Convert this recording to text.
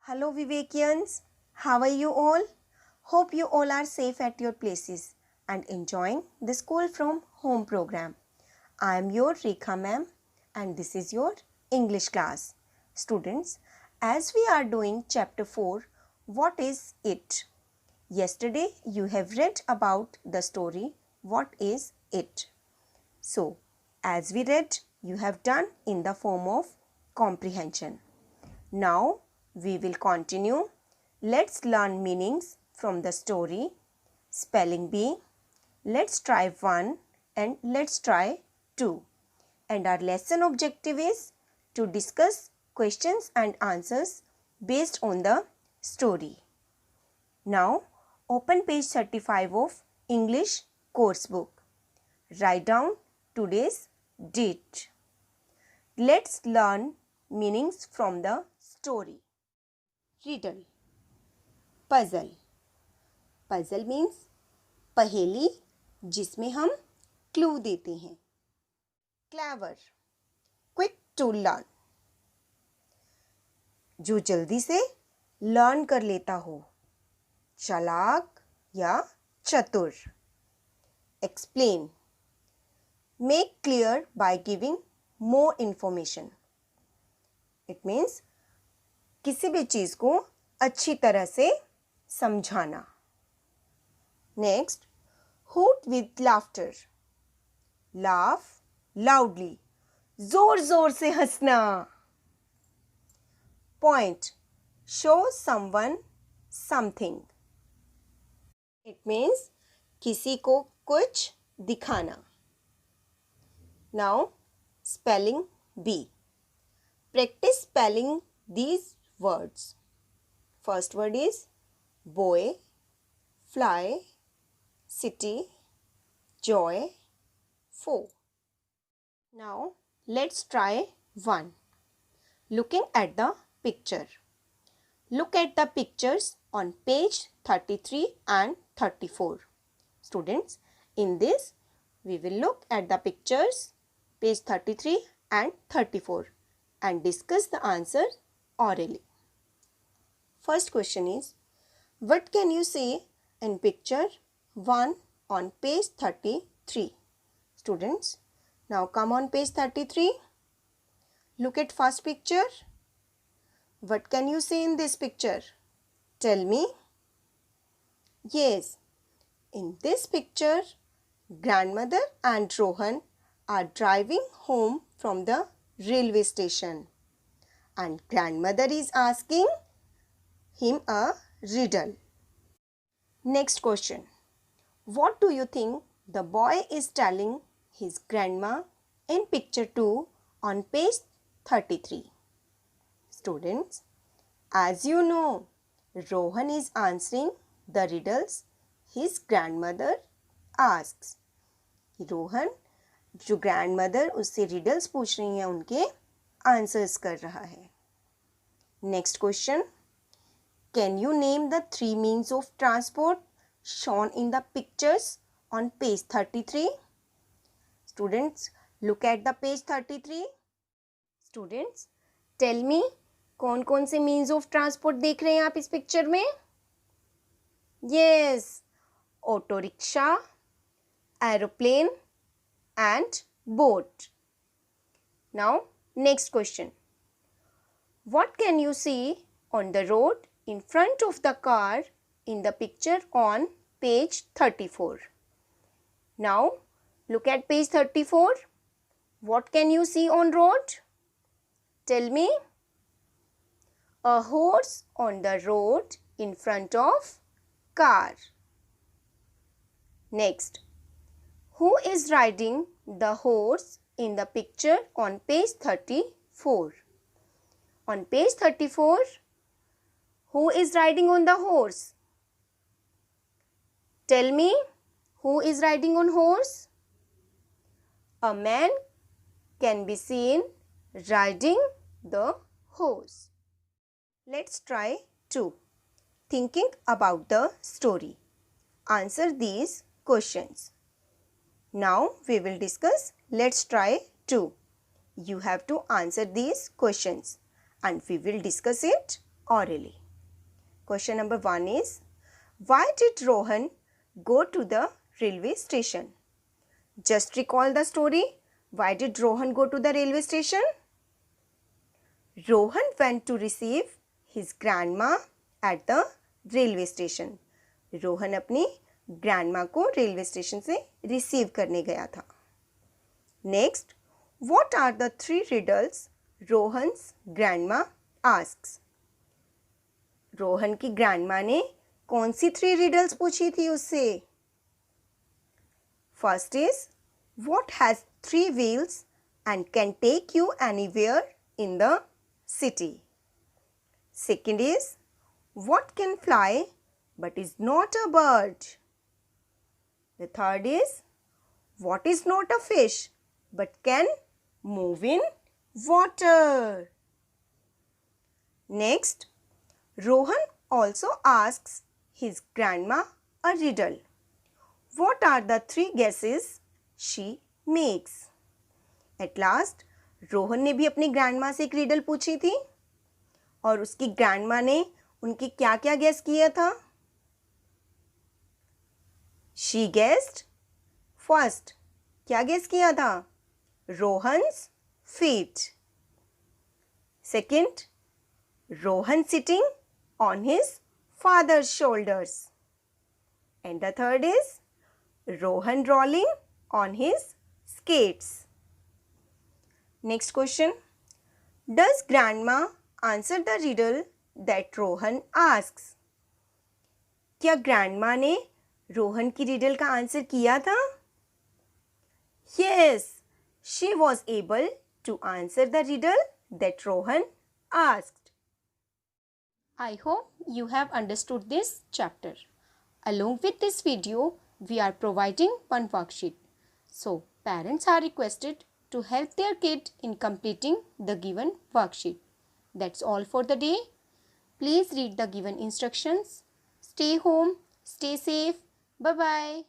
Hello Vivekians, how are you all? Hope you all are safe at your places and enjoying the school from home program. I am your Rekha ma'am and this is your English class. Students, as we are doing chapter 4, what is it? Yesterday you have read about the story What is it? So, as we read, you have done in the form of comprehension. Now, we will continue. Let's learn meanings from the story. Spelling bee. Let's try 1 and let's try 2. And our lesson objective is to discuss questions and answers based on the story. Now, open page 35 of English course book. Write down today's date. Let's learn meanings from the story. Riddle. Puzzle. Puzzle means पहेली जिसमें हम clue देते हैं. Clever. Quick to learn. जो जल्दी से learn कर लेता हो. चालाक या चतुर. Explain. Make clear by giving more information. It means किसी भी चीज को अच्छी तरह से समझाना. Next, hoot with laughter. Laugh loudly. जोर जोर से हंसना. Point. Show someone something. It means किसी को कुछ दिखाना. Now, spelling bee. Practice spelling these words. First word is boy, fly, city, joy, foe. Now let's try 1. Looking at the picture. Look at the pictures on page 33 and 34. Students, in this we will look at the pictures page 33 and 34 and discuss the answer orally. First question is, what can you see in picture 1 on page 33? Students, now come on page 33. Look at first picture. What can you see in this picture? Tell me. Yes, in this picture, grandmother and Rohan are driving home from the railway station. And grandmother is asking him a riddle. Next question. What do you think the boy is telling his grandma in picture 2 on page 33? Students, as you know, Rohan is answering the riddles his grandmother asks. Rohan, जो grandmother उससे riddles पूछ रही हैं उनके answers कर रहा है. Next question. Can you name the 3 means of transport shown in the pictures on page 33? Students, look at the page 33. Students, tell me कौन कौन से means of transport देख रहे हैं आप इस picture में? Yes, auto rickshaw, aeroplane and boat. Now, next question. What can you see on the road in front of the car in the picture on page 34? Now, look at page 34. What can you see on road? Tell me. A horse on the road in front of car. Next. Who is riding the horse in the picture on page 34? On page 34, who is riding on the horse? Tell me, who is riding on horse? A man can be seen riding the horse. Let's try 2. Thinking about the story. Answer these questions. Now we will discuss. Let's try 2. You have to answer these questions and we will discuss it orally. Question number 1 is, why did Rohan go to the railway station? Just recall the story. Why did Rohan go to the railway station? Rohan went to receive his grandma at the railway station. Rohan अपनी grandma को railway station से receive करने गया था. Next, what are the 3 riddles Rohan's grandma asks? Rohan की grandma ने कौन सी 3 riddles पूछी थी उससे? First is, what has 3 wheels and can take you anywhere in the city? Second is, what can fly but is not a bird? The third is, what is not a fish but can move in water? Next, Rohan also asks his grandma a riddle. What are the 3 guesses she makes? At last, Rohan ने भी अपनी grandma से एक riddle पूछी थी और उसकी grandma ने उनकी क्या क्या गेस किया था? She guessed first. क्या गेस किया था? Rohan's feet. Second, Rohan sitting on his father's shoulders. And the third is Rohan rolling on his skates. Next question. Does grandma answer the riddle that Rohan asks? क्या grandma ने रोहन की riddle का answer किया था? Yes, she was able to answer the riddle that Rohan asked. I hope you have understood this chapter. Along with this video, we are providing one worksheet. So, parents are requested to help their kid in completing the given worksheet. That's all for the day. Please read the given instructions. Stay home, stay safe. Bye-bye.